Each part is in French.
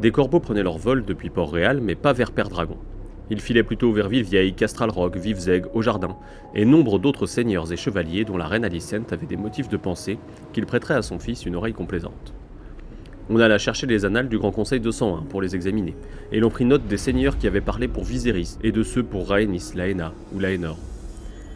Des corbeaux prenaient leur vol depuis Port-Réal, mais pas vers Père-Dragon. Ils filaient plutôt vers Villevieille, Castral-Rock, Vivzeg, Au-Jardin, et nombre d'autres seigneurs et chevaliers dont la reine Alicente avait des motifs de pensée qu'il prêterait à son fils une oreille complaisante. On alla chercher les annales du Grand Conseil de 101 pour les examiner, et l'on prit note des seigneurs qui avaient parlé pour Viserys et de ceux pour Rhaenys, Laena ou Laenor.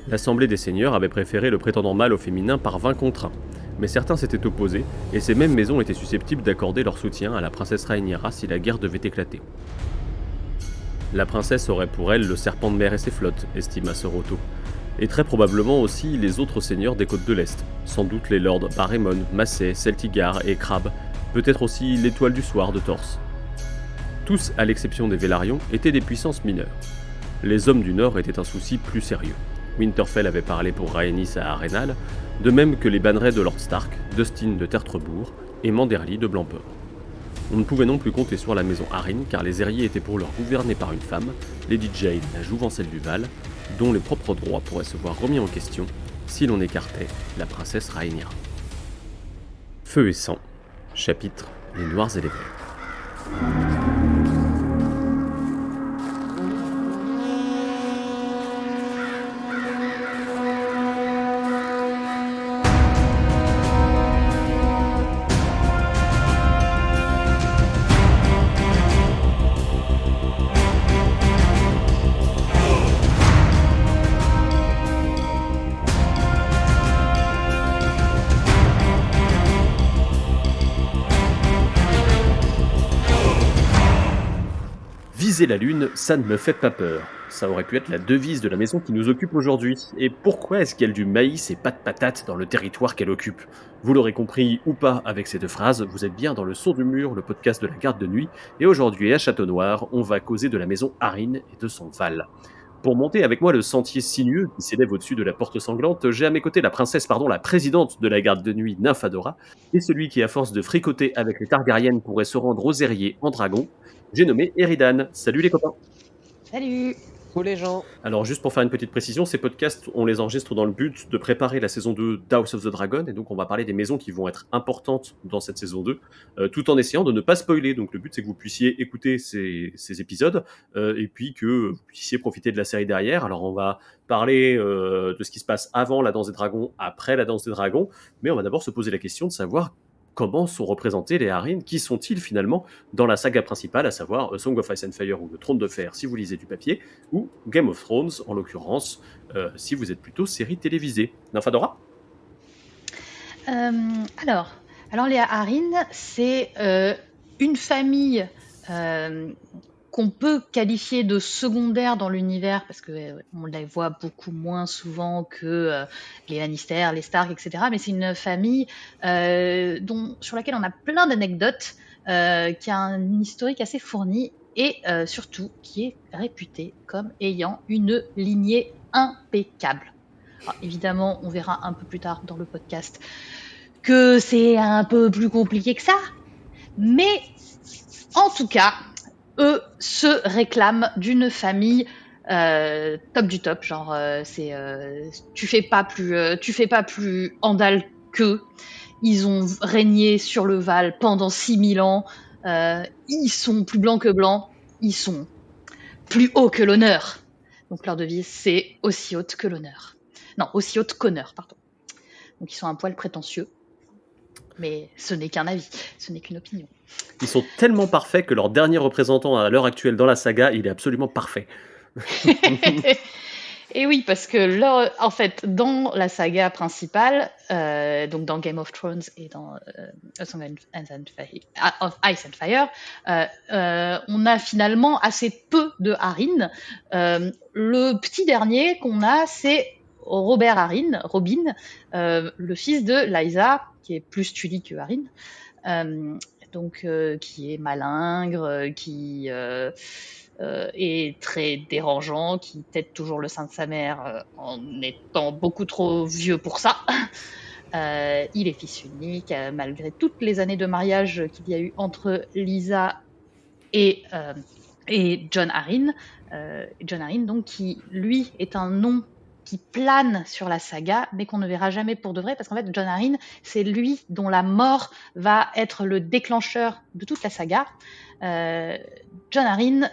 L'assemblée des seigneurs avait préféré le prétendant mâle au féminin par 20 contre 1, mais certains s'étaient opposés, et ces mêmes maisons étaient susceptibles d'accorder leur soutien à la princesse Rhaenyra si la guerre devait éclater. La princesse aurait pour elle le serpent de mer et ses flottes, estima Sir Otto, et très probablement aussi les autres seigneurs des côtes de l'Est, sans doute les lords Barremon, Massey, Celtigar et Crabbe, peut-être aussi l'étoile du soir de Torse. Tous, à l'exception des Vélarions, étaient des puissances mineures. Les hommes du Nord étaient un souci plus sérieux. Winterfell avait parlé pour Rhaenys à Arenal, de même que les bannerets de Lord Stark, Dustin de Tertrebourg et Manderly de Blancport. On ne pouvait non plus compter sur la maison Arryn car les héritiers étaient pour leur gouvernés par une femme, Lady Jane, la jouvencelle du Val, dont les propres droits pourraient se voir remis en question si l'on écartait la princesse Rhaenyra. Feu et sang, chapitre Les Noirs et les Verts. Viser la lune, ça ne me fait pas peur. Ça aurait pu être la devise de la maison qui nous occupe aujourd'hui. Et pourquoi est-ce qu'il y a du maïs et pas de patates dans le territoire qu'elle occupe ? Vous l'aurez compris ou pas avec ces deux phrases, vous êtes bien dans le son du mur, le podcast de la garde de nuit. Et aujourd'hui à Château-Noir, on va causer de la maison Arryn et de son Val. Pour monter avec moi le sentier sinueux qui s'élève au-dessus de la porte sanglante, j'ai à mes côtés la présidente de la garde de nuit, Nymphadora, et celui qui, à force de fricoter avec les Targaryennes, pourrait se rendre aux Airiers en dragon. J'ai nommé Eridan. Salut les copains. Salut. Coucou les gens. Alors juste pour faire une petite précision, ces podcasts, on les enregistre dans le but de préparer la saison 2 d'House of the Dragon, et donc on va parler des maisons qui vont être importantes dans cette saison 2, tout en essayant de ne pas spoiler. Donc le but c'est que vous puissiez écouter ces épisodes, et puis que vous puissiez profiter de la série derrière. Alors on va parler de ce qui se passe avant la Danse des Dragons, après la Danse des Dragons, mais on va d'abord se poser la question de savoir comment sont représentés les Arryn, qui sont-ils finalement dans la saga principale, à savoir A Song of Ice and Fire ou Le Trône de Fer si vous lisez du papier, ou Game of Thrones en l'occurrence, si vous êtes plutôt série télévisée. Nymphadora ? Alors les Arryn, c'est une famille qu'on peut qualifier de secondaire dans l'univers parce qu'on les voit beaucoup moins souvent que les Lannister, les Stark, etc. Mais c'est une famille sur laquelle on a plein d'anecdotes, qui a un historique assez fourni et surtout qui est réputée comme ayant une lignée impeccable. Alors, évidemment, on verra un peu plus tard dans le podcast que c'est un peu plus compliqué que ça, mais en tout cas, eux se réclament d'une famille top du top, genre tu fais pas plus Andal qu'eux. Ils ont régné sur le Val pendant 6000 ans. Ils sont plus blancs que blancs. Ils sont plus hauts que l'honneur. Donc leur devise, c'est aussi haute que l'honneur. Non, aussi haute qu'honneur, pardon. Donc ils sont un poil prétentieux. Mais ce n'est qu'un avis, ce n'est qu'une opinion. Ils sont tellement parfaits que leur dernier représentant à l'heure actuelle dans la saga, il est absolument parfait. Et oui, parce que en fait, dans la saga principale, donc dans Game of Thrones et dans A Song of Ice and Fire, on a finalement assez peu de Arryn. Le petit dernier qu'on a, c'est Robert Arryn, Robin, le fils de Lysa, qui est plus Tully que Arryn, qui est malingre, qui est très dérangeant, qui tète toujours le sein de sa mère en étant beaucoup trop vieux pour ça. Il est fils unique, malgré toutes les années de mariage qu'il y a eu entre Lysa et Jon Arryn. Jon Arryn, donc, qui, lui, est un nom qui plane sur la saga, mais qu'on ne verra jamais pour de vrai, parce qu'en fait, Jon Arryn, c'est lui dont la mort va être le déclencheur de toute la saga. Jon Arryn,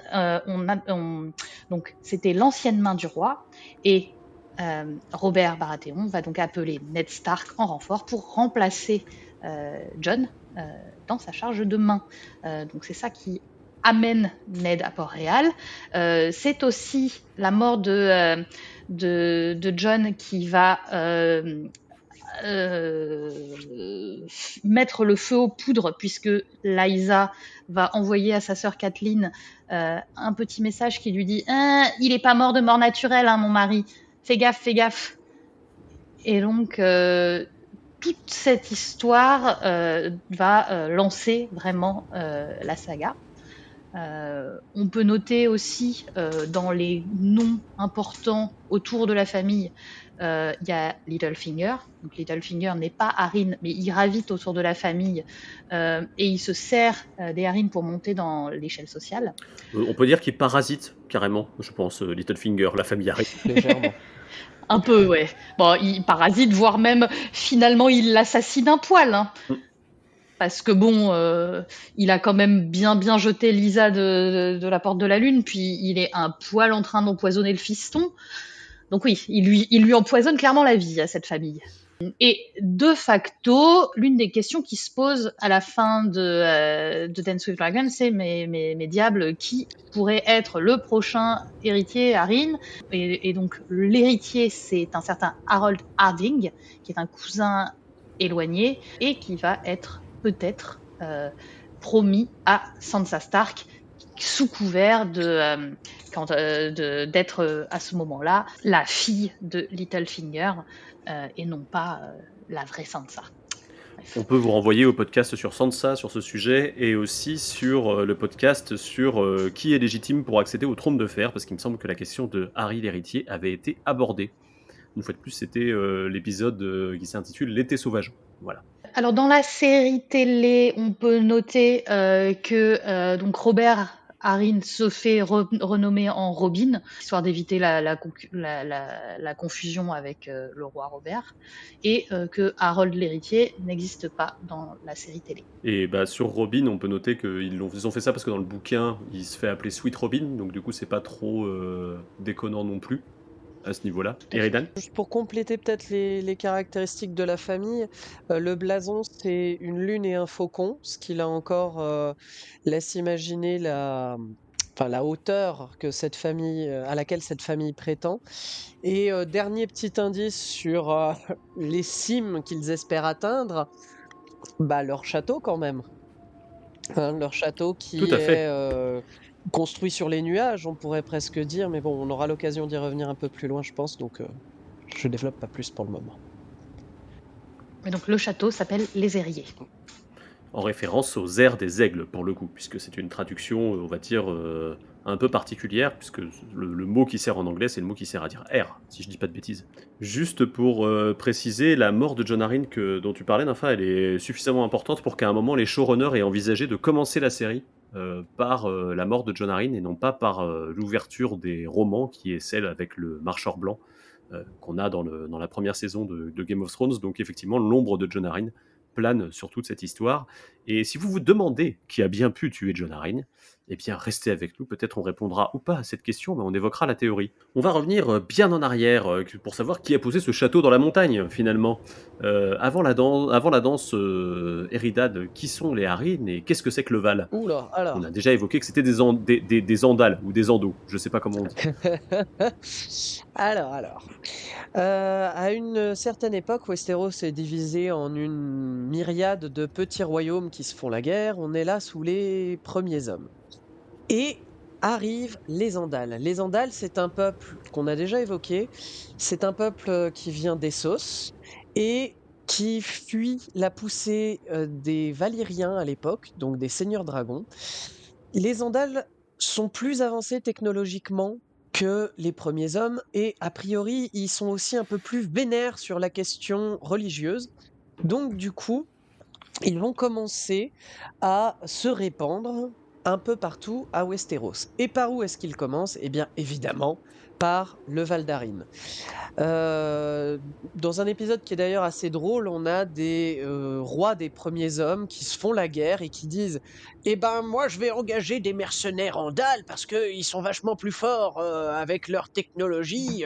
donc c'était l'ancienne main du roi, et Robert Baratheon va donc appeler Ned Stark en renfort pour remplacer Jon dans sa charge de main. Donc c'est ça qui amène Ned à Port-Réal. C'est aussi la mort de Jon qui va mettre le feu aux poudres, puisque Lysa va envoyer à sa sœur Kathleen un petit message qui lui dit il est pas mort de mort naturelle, hein, mon mari, fais gaffe, fais gaffe. Et donc toute cette histoire va lancer vraiment la saga. On peut noter aussi dans les noms importants autour de la famille, il y a Littlefinger. Donc Littlefinger n'est pas Arryn, mais il gravite autour de la famille et il se sert des Arryn pour monter dans l'échelle sociale. On peut dire qu'il parasite carrément, je pense, Littlefinger, la famille Arryn. Légèrement. Un peu, ouais. Bon, il parasite, voire même finalement il l'assassine un poil. Hein. Parce que bon, il a quand même bien jeté Lysa de la porte de la lune, puis il est un poil en train d'empoisonner le fiston. Donc oui, il lui empoisonne clairement la vie à cette famille. Et de facto, l'une des questions qui se pose à la fin de Dance with Dragons, c'est mes diables, qui pourrait être le prochain héritier Arryn. Et donc l'héritier, c'est un certain Harold Harding, qui est un cousin éloigné et qui va être peut-être promis à Sansa Stark sous couvert d'être à ce moment-là la fille de Littlefinger et non pas la vraie Sansa. Bref. On peut vous renvoyer au podcast sur Sansa sur ce sujet et aussi sur le podcast sur qui est légitime pour accéder au trône de fer, parce qu'il me semble que la question de Harry l'héritier avait été abordée. Une fois de plus, c'était l'épisode qui s'intitule L'été sauvage. Voilà. Alors dans la série télé, on peut noter que donc Robert Arryn se fait renommer en Robin, histoire d'éviter la confusion avec le roi Robert, et que Harold l'héritier n'existe pas dans la série télé. Et bah, sur Robin, on peut noter qu'ils ont fait ça parce que dans le bouquin, il se fait appeler Sweet Robin, donc du coup, c'est pas trop déconnant non plus à ce niveau-là. Eridan ? Juste pour compléter peut-être les caractéristiques de la famille, le blason c'est une lune et un faucon, ce qui là encore laisse imaginer la hauteur que cette famille, à laquelle cette famille prétend. Et dernier petit indice sur les cimes qu'ils espèrent atteindre, leur château quand même. Hein, leur château qui Tout à fait. est construit sur les nuages, on pourrait presque dire, mais bon, on aura l'occasion d'y revenir un peu plus loin, je pense, donc je développe pas plus pour le moment. Et donc le château s'appelle Les Airiers. En référence aux airs des aigles, pour le coup, puisque c'est une traduction, on va dire, un peu particulière, puisque le mot qui sert en anglais, c'est le mot qui sert à dire air, si je dis pas de bêtises. Juste pour préciser, la mort de Jon Arryn dont tu parlais, Nympha, elle est suffisamment importante pour qu'à un moment, les showrunners aient envisagé de commencer la série par la mort de Jon Arryn, et non pas par l'ouverture des romans, qui est celle avec le marcheur blanc qu'on a dans la première saison de Game of Thrones. Donc effectivement, l'ombre de Jon Arryn plane sur toute cette histoire. Et si vous vous demandez qui a bien pu tuer Jon Arryn, eh bien restez avec nous, peut-être on répondra ou pas à cette question, mais on évoquera la théorie. On va revenir bien en arrière pour savoir qui a posé ce château dans la montagne finalement. Avant la danse Eridad, qui sont les Arryn et qu'est-ce que c'est que le Val ? Oula, alors. On a déjà évoqué que c'était des Andals ou des Andos, je sais pas comment on dit. Alors. À une certaine époque, Westeros est divisé en une myriade de petits royaumes qui se font la guerre. On est là sous les premiers hommes. Et arrivent les Andals. Les Andals, c'est un peuple qu'on a déjà évoqué. C'est un peuple qui vient d'Essos et qui fuit la poussée des Valyriens à l'époque, donc des seigneurs dragons. Les Andals sont plus avancés technologiquement que les premiers hommes et a priori ils sont aussi un peu plus vénères sur la question religieuse. Donc du coup, ils vont commencer à se répandre un peu partout à Westeros. Et par où est-ce qu'ils commencent ? Eh bien évidemment par le Valdarine. Dans un épisode qui est d'ailleurs assez drôle, on a des rois des premiers hommes qui se font la guerre et qui disent Eh ben, moi, je vais engager des mercenaires Andals parce qu'ils sont vachement plus forts avec leur technologie.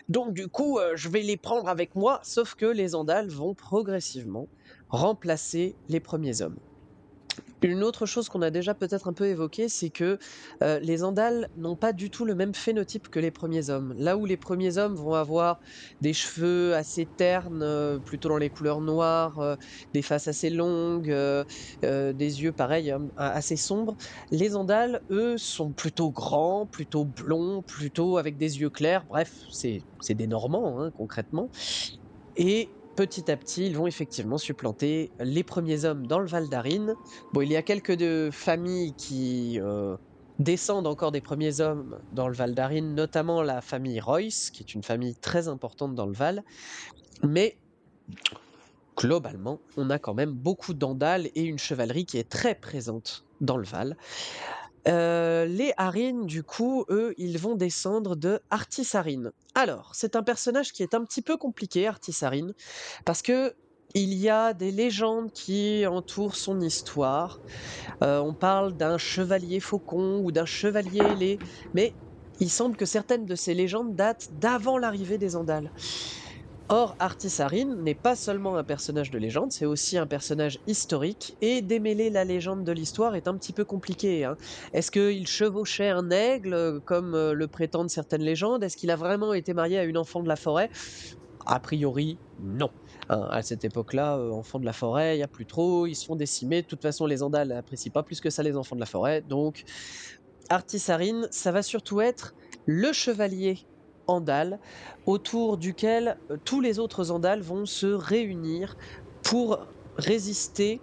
Donc, du coup, je vais les prendre avec moi. Sauf que les Andals vont progressivement remplacer les premiers hommes. Une autre chose qu'on a déjà peut-être un peu évoquée, c'est que les Andals n'ont pas du tout le même phénotype que les premiers hommes. Là où les premiers hommes vont avoir des cheveux assez ternes, plutôt dans les couleurs noires, des faces assez longues, des yeux pareil, assez sombres, les Andals, eux, sont plutôt grands, plutôt blonds, plutôt avec des yeux clairs. Bref, c'est des Normands, hein, concrètement. Et petit à petit, ils vont effectivement supplanter les premiers hommes dans le Val d'Arin. Bon, il y a quelques familles qui descendent encore des premiers hommes dans le Val d'Arin, notamment la famille Royce, qui est une famille très importante dans le Val. Mais globalement, on a quand même beaucoup d'Andals et une chevalerie qui est très présente dans le Val. Les Harin, du coup, eux, ils vont descendre de Artisarin. Alors, c'est un personnage qui est un petit peu compliqué, Artisarin, parce que il y a des légendes qui entourent son histoire. On parle d'un chevalier faucon ou d'un chevalier ailé, mais il semble que certaines de ces légendes datent d'avant l'arrivée des Andals. Or, Artisarin n'est pas seulement un personnage de légende, c'est aussi un personnage historique, et démêler la légende de l'histoire est un petit peu compliqué, hein. Est-ce qu'il chevauchait un aigle, comme le prétendent certaines légendes? Est-ce qu'il a vraiment été marié à une enfant de la forêt? A priori, non. Hein, à cette époque-là, enfants de la forêt, il n'y a plus trop, ils se font décimer. De toute façon, les Andals n'apprécient pas plus que ça les enfants de la forêt, donc Artisarin, ça va surtout être le chevalier Andal, autour duquel tous les autres Andals vont se réunir pour résister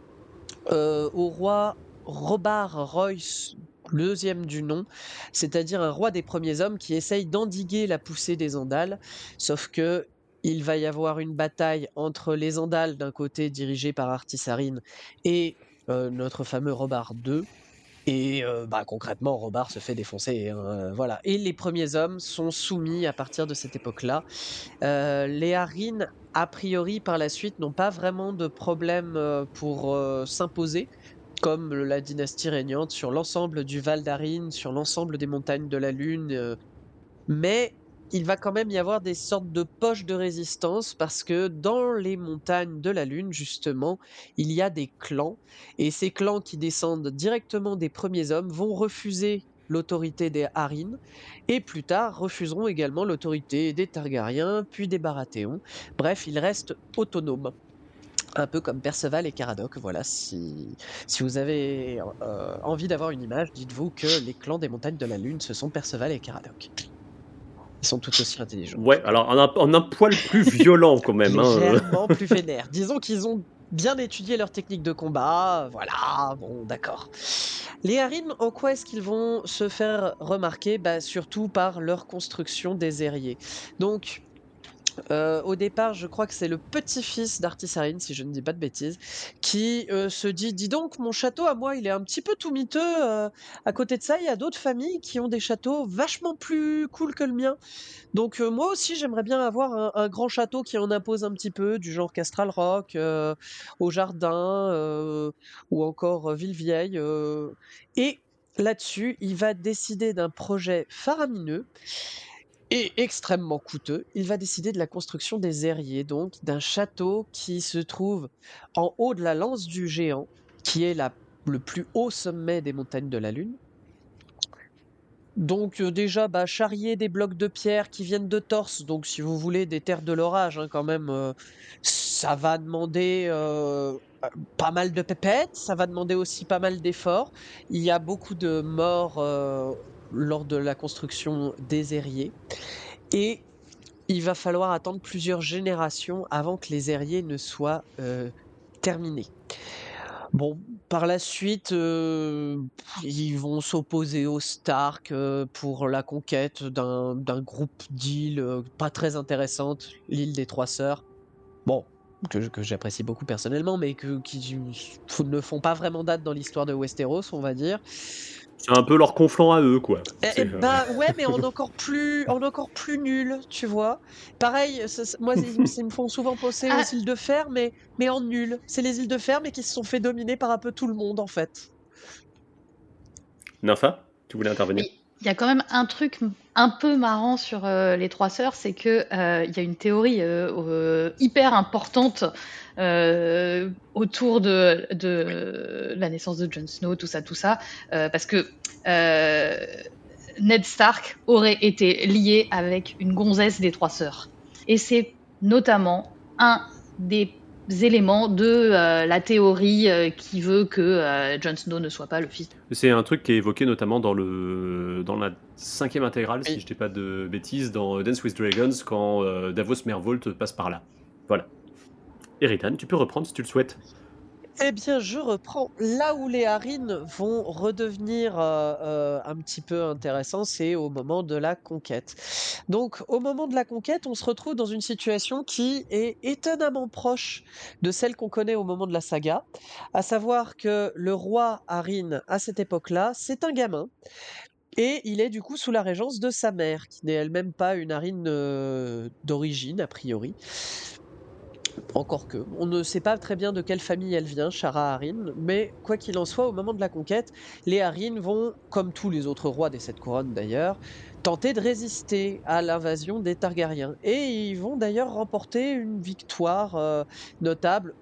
au roi Robert Royce, le deuxième du nom, c'est-à-dire un roi des premiers hommes qui essaye d'endiguer la poussée des Andals, sauf que il va y avoir une bataille entre les Andals d'un côté dirigés par Artisarin et notre fameux Robert II. Et concrètement, Robert se fait défoncer, hein, voilà. Et les premiers hommes sont soumis à partir de cette époque-là. Les Harin, a priori, par la suite, n'ont pas vraiment de problème pour s'imposer, comme la dynastie régnante sur l'ensemble du Val d'Arin, sur l'ensemble des montagnes de la Lune. Mais il va quand même y avoir des sortes de poches de résistance parce que dans les montagnes de la Lune, justement, il y a des clans. Et ces clans qui descendent directement des premiers hommes vont refuser l'autorité des Harin et plus tard refuseront également l'autorité des Targaryens, puis des Baratheons. Bref, ils restent autonomes. Un peu comme Perceval et Caradoc, voilà, si vous avez envie d'avoir une image, dites-vous que les clans des montagnes de la Lune, ce sont Perceval et Caradoc. Ils sont tout aussi intelligents. Ouais, alors en un poil plus violent quand même. Légèrement plus vénères. Disons qu'ils ont bien étudié leur technique de combat, voilà, bon, d'accord. Les Harim, en quoi est-ce qu'ils vont se faire remarquer? Surtout par leur construction des aériers. Donc, au départ, je crois que c'est le petit-fils d'Artisarin, si je ne dis pas de bêtises, qui se dit: Dis donc, mon château à moi, il est un petit peu tout miteux. À côté de ça, il y a d'autres familles qui ont des châteaux vachement plus cool que le mien. Donc, moi aussi, j'aimerais bien avoir un grand château qui en impose un petit peu, du genre Castral Rock, au Jardin, ou encore Villevieille. Et là-dessus, il va décider d'un projet faramineux et extrêmement coûteux. Il va décider de la construction des Airiers, donc d'un château qui se trouve en haut de la Lance du Géant, qui est le plus haut sommet des montagnes de la Lune. Donc déjà, charrier des blocs de pierre qui viennent de Torse, donc si vous voulez des terres de l'orage, hein, quand même, ça va demander pas mal de pépettes, ça va demander aussi pas mal d'efforts. Il y a beaucoup de morts lors de la construction des airiers. Et il va falloir attendre plusieurs générations avant que les airiers ne soient terminés. Bon, par la suite, ils vont s'opposer aux Stark pour la conquête d'un groupe d'îles pas très intéressantes, l'île des Trois Sœurs. Bon, que j'apprécie beaucoup personnellement, mais qui ne font pas vraiment date dans l'histoire de Westeros, on va dire. C'est un peu leur conflant à eux, quoi. Bah ouais, mais en encore plus nul, tu vois. Pareil, moi, ils me font souvent penser aux Ah, îles de fer, mais en nul. C'est les îles de fer, mais qui se sont fait dominer par un peu tout le monde, en fait. Nympha, tu voulais intervenir? mais il y a quand même un truc un peu marrant sur les trois sœurs, c'est que il y a une théorie hyper importante autour de la naissance de Jon Snow, tout ça, parce que euh, Ned Stark aurait été lié avec une gonzesse des trois sœurs, et c'est notamment un des éléments de la théorie qui veut que Jon Snow ne soit pas le fils. C'est un truc qui est évoqué notamment dans la 5e intégrale, si Oui. je dis pas de bêtises, dans Dance with Dragons, quand Davos Mervold passe par là. Voilà. Eridan, tu peux reprendre si tu le souhaites. Eh bien, je reprends. Là où les Harines vont redevenir un petit peu intéressants, c'est au moment de la conquête. Donc, au moment de la conquête, on se retrouve dans une situation qui est étonnamment proche de celle qu'on connaît au moment de la saga, à savoir que le roi Harine, à cette époque-là, c'est un gamin, et il est du coup sous la régence de sa mère, qui n'est elle-même pas une Harine d'origine, a priori. Encore que, on ne sait pas très bien de quelle famille elle vient, Shara Haryn, mais quoi qu'il en soit, au moment de la conquête, les Haryn vont, comme tous les autres rois des Sept Couronnes d'ailleurs, tenter de résister à l'invasion des Targaryens. Et ils vont d'ailleurs remporter une victoire notable.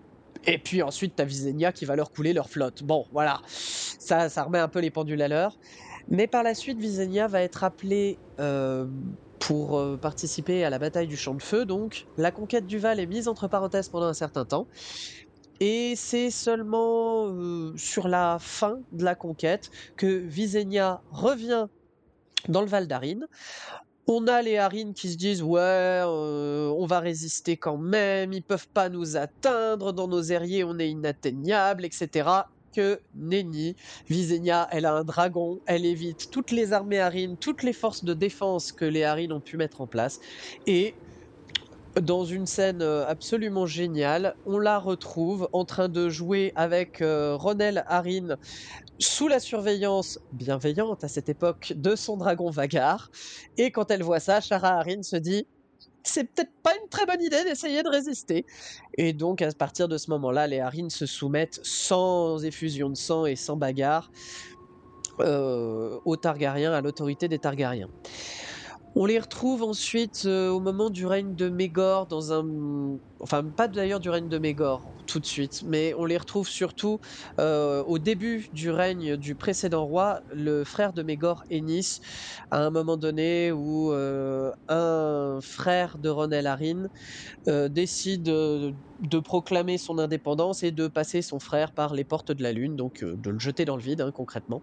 Et puis ensuite, t'as Visenya qui va leur couler leur flotte. Bon, voilà, ça remet un peu les pendules à l'heure. Mais par la suite, Visenya va être appelé pour participer à la bataille du Champ de Feu. Donc, la conquête du Val est mise entre parenthèses pendant un certain temps. Et c'est seulement sur la fin de la conquête que Visenya revient dans le Val d'Arin. On a les Harines qui se disent ouais, on va résister quand même, ils peuvent pas nous atteindre, dans nos ailiers on est inatteignable, etc. Que nenni, Visenya, elle a un dragon, elle évite toutes les armées Harines, toutes les forces de défense que les Harines ont pu mettre en place, et dans une scène absolument géniale, on la retrouve en train de jouer avec Ronel Harine sous la surveillance bienveillante à cette époque de son dragon Vagar. Et quand elle voit ça, Shara Haryn se dit c'est peut-être pas une très bonne idée d'essayer de résister. Et donc, à partir de ce moment-là, les Haryn se soumettent sans effusion de sang et sans bagarre aux Targaryens, à l'autorité des Targaryens. On les retrouve ensuite au moment du règne de Mégor dans un... Enfin, pas d'ailleurs du règne de Mégor tout de suite, mais on les retrouve surtout au début du règne du précédent roi, le frère de Mégor, Ennis, à un moment donné où un frère de Ronel Arryn décide de proclamer son indépendance et de passer son frère par les portes de la lune, donc de le jeter dans le vide, hein, concrètement.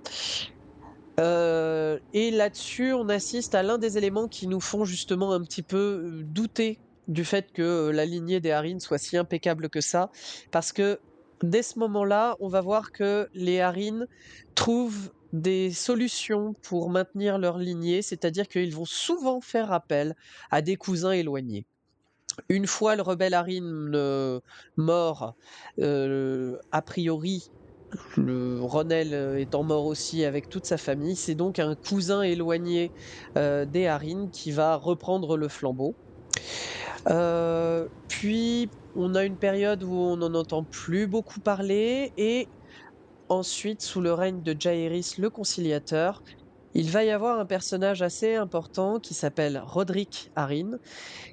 Et là-dessus, on assiste à l'un des éléments qui nous font justement un petit peu douter du fait que la lignée des Haryn soit si impeccable que ça, parce que dès ce moment-là, on va voir que les Haryn trouvent des solutions pour maintenir leur lignée, c'est-à-dire qu'ils vont souvent faire appel à des cousins éloignés. Une fois le rebelle Haryn mort, a priori, le Ronel étant mort aussi avec toute sa famille, c'est donc un cousin éloigné des Haryn qui va reprendre le flambeau. Puis on a une période où on n'en entend plus beaucoup parler, et ensuite, sous le règne de Jaehaerys le Conciliateur, il va y avoir un personnage assez important qui s'appelle Roderick Haryn,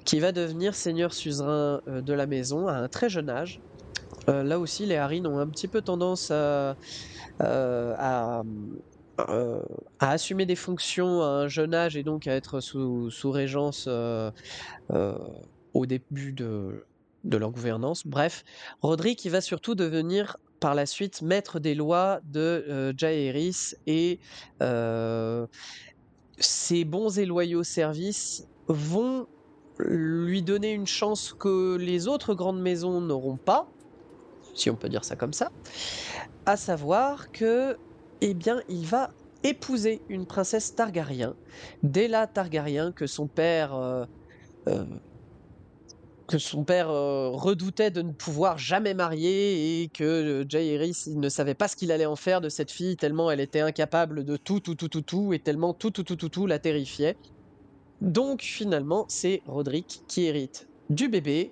qui va devenir seigneur suzerain de la maison à un très jeune âge. Là aussi, les Haryn ont un petit peu tendance euh, à, euh, à assumer des fonctions à un jeune âge, et donc à être sous régence euh, au début de leur gouvernance. Bref, Roderick, il va surtout devenir par la suite maître des lois de Jaehaerys, et ses bons et loyaux services vont lui donner une chance que les autres grandes maisons n'auront pas, si on peut dire ça comme ça, à savoir que, eh bien, il va épouser une princesse Targaryen, Daela Targaryen, que son père que son père redoutait de ne pouvoir jamais marier et que Jaehaerys il ne savait pas ce qu'il allait en faire de cette fille tellement elle était incapable de tout et tellement tout la terrifiait. Donc finalement, c'est Roderick qui hérite du bébé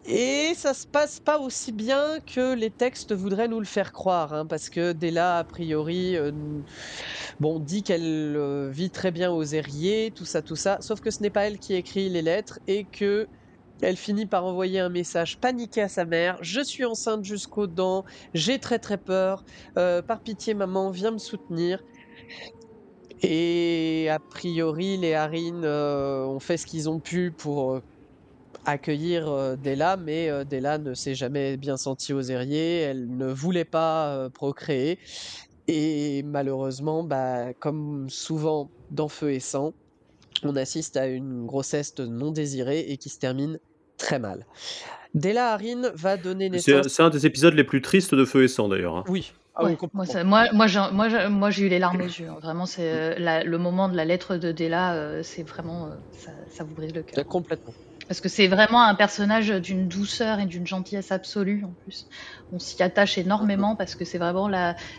et ça se passe pas aussi bien que les textes voudraient nous le faire croire, hein, parce que Della, a priori, bon, dit qu'elle vit très bien aux Airiers, tout ça, sauf que ce n'est pas elle qui écrit les lettres et que elle finit par envoyer un message paniqué à sa mère. Je suis enceinte jusqu'aux dents, j'ai très très peur. Par pitié, maman, viens me soutenir. Et a priori, les Harines ont fait ce qu'ils ont pu pour accueillir Della, mais Della ne s'est jamais bien sentie aux Airiers. Elle ne voulait pas procréer. Et malheureusement, bah, comme souvent dans Feu et Sang, on assiste à une grossesse non désirée et qui se termine très mal. Della Harine va donner naissance. C'est un des épisodes les plus tristes de Feu et Sang d'ailleurs. Oui, Ouais, complètement. moi, j'ai eu les larmes aux yeux, hein. Vraiment, c'est le moment de la lettre de Della, c'est vraiment, ça vous brise le cœur. Complètement. Parce que c'est vraiment un personnage d'une douceur et d'une gentillesse absolue en plus. On s'y attache énormément parce que c'est vraiment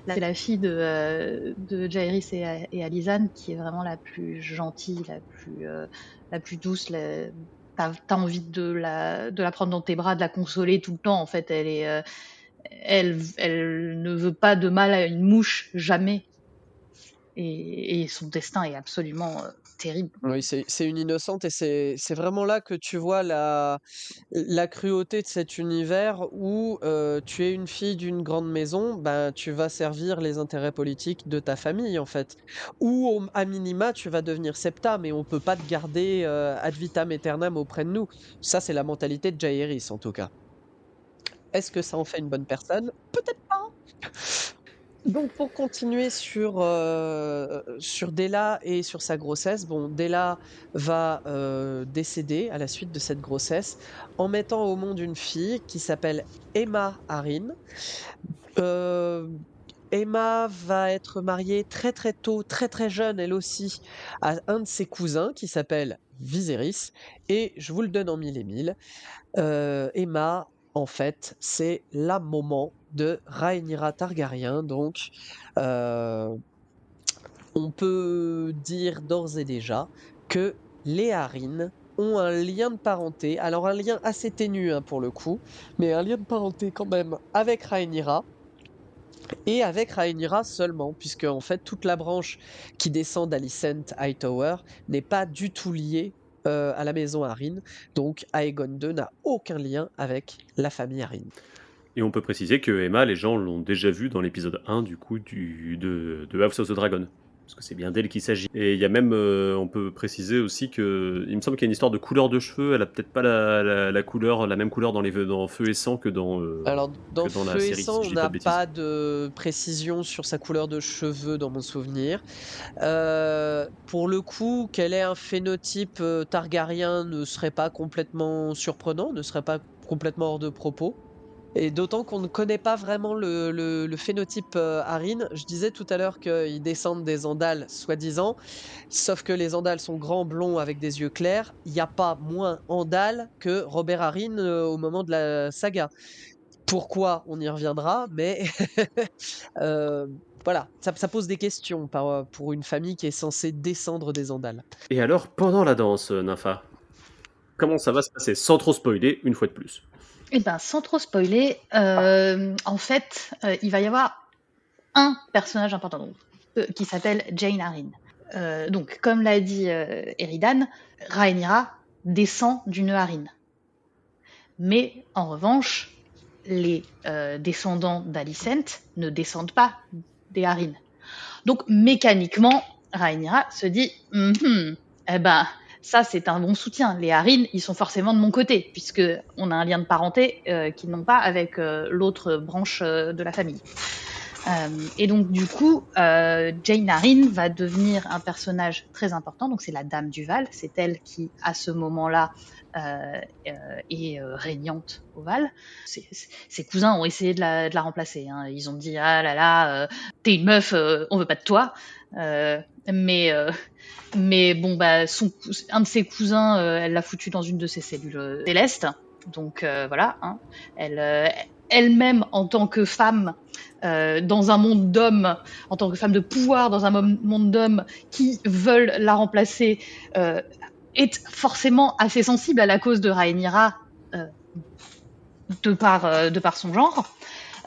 c'est la fille de Jaehaerys et Alysanne qui est vraiment la plus gentille, la plus douce. T'as envie de la prendre dans tes bras, de la consoler tout le temps. En fait, elle ne veut pas de mal à une mouche, jamais. Et son destin est absolument terrible. Oui, c'est une innocente et c'est vraiment là que tu vois la cruauté de cet univers où tu es une fille d'une grande maison, ben, tu vas servir les intérêts politiques de ta famille en fait. Ou à minima, tu vas devenir septa, mais on peut pas te garder ad vitam aeternam auprès de nous. Ça, c'est la mentalité de Jaehaerys en tout cas. Est-ce que ça en fait une bonne personne? Peut-être pas. Donc pour continuer sur Della et sur sa grossesse, bon, Della va décéder à la suite de cette grossesse en mettant au monde une fille qui s'appelle Aemma Arryn. Euh, Aemma va être mariée très très tôt, très très jeune elle aussi, à un de ses cousins qui s'appelle Viserys. Et je vous le donne en mille et mille. Aemma, en fait, c'est la maman de Rhaenyra Targaryen, donc on peut dire d'ores et déjà que les Harines ont un lien de parenté, alors un lien assez ténu hein, pour le coup, mais un lien de parenté quand même avec Rhaenyra, et avec Rhaenyra seulement, puisque en fait toute la branche qui descend d'Alicent Hightower n'est pas du tout liée à la maison Arryn, donc Aegon II n'a aucun lien avec la famille Arryn. Et on peut préciser que Emma, les gens l'ont déjà vu dans l'épisode 1 du coup de House of the Dragon. Parce que c'est bien d'elle qu'il s'agit. Et il y a même, on peut préciser aussi que, il me semble qu'il y a une histoire de couleur de cheveux. Elle a peut-être pas la couleur, la même couleur dans Feu et Sang que dans Alors, dans la Feu et série, Sang, si je on dis pas n'a de bêtises. pas de précision sur sa couleur de cheveux dans mon souvenir. Pour le coup, qu'elle ait un phénotype targaryen ne serait pas complètement surprenant, ne serait pas complètement hors de propos. Et d'autant qu'on ne connaît pas vraiment le phénotype Arryn. Je disais tout à l'heure qu'ils descendent des Andals, soi-disant, sauf que les Andals sont grands, blonds, avec des yeux clairs. Il n'y a pas moins Andal que Robert Arryn au moment de la saga. Pourquoi? On y reviendra, mais voilà, ça pose des questions pour une famille qui est censée descendre des Andals. Et alors, pendant la danse, Nympha, comment ça va se passer? Sans trop spoiler, une fois de plus. Eh ben, sans trop spoiler, en fait, il va y avoir un personnage important donc, qui s'appelle Jane Arryn. Donc, comme l'a dit Eridan, Rhaenyra descend d'une Arryn. Mais en revanche, les descendants d'Alicent ne descendent pas des Arryn. Donc, mécaniquement, Rhaenyra se dit eh ben, ça, c'est un bon soutien. Les Harines, ils sont forcément de mon côté, puisque on a un lien de parenté qu'ils n'ont pas avec l'autre branche de la famille. Et donc, du coup, Jane Arryn va devenir un personnage très important. Donc, c'est la Dame du Val. C'est elle qui, à ce moment-là, est régnante au Val. Ses cousins ont essayé de la remplacer. Hein. Ils ont dit ah là là, t'es une meuf, on veut pas de toi. Mais bon, bah, un de ses cousins, elle l'a foutu dans une de ses cellules célestes. Donc voilà, hein. Elle-même, en tant que femme, dans un monde d'hommes, en tant que femme de pouvoir, dans un monde d'hommes qui veulent la remplacer, est forcément assez sensible à la cause de Rhaenyra, de par son genre.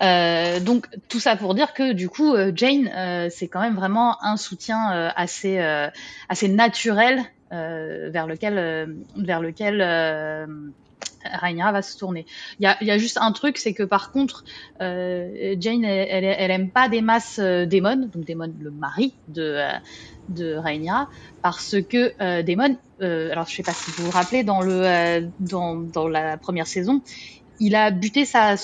Donc tout ça pour dire que du coup Jane, c'est quand même vraiment un soutien assez naturel vers lequel Rhaenyra va se tourner. Il y a juste un truc, c'est que par contre Jane elle aime pas des masses Daemon, donc Daemon le mari de Rhaenyra, parce que Daemon, alors je sais pas si vous vous rappelez dans la première saison, il a buté enfin,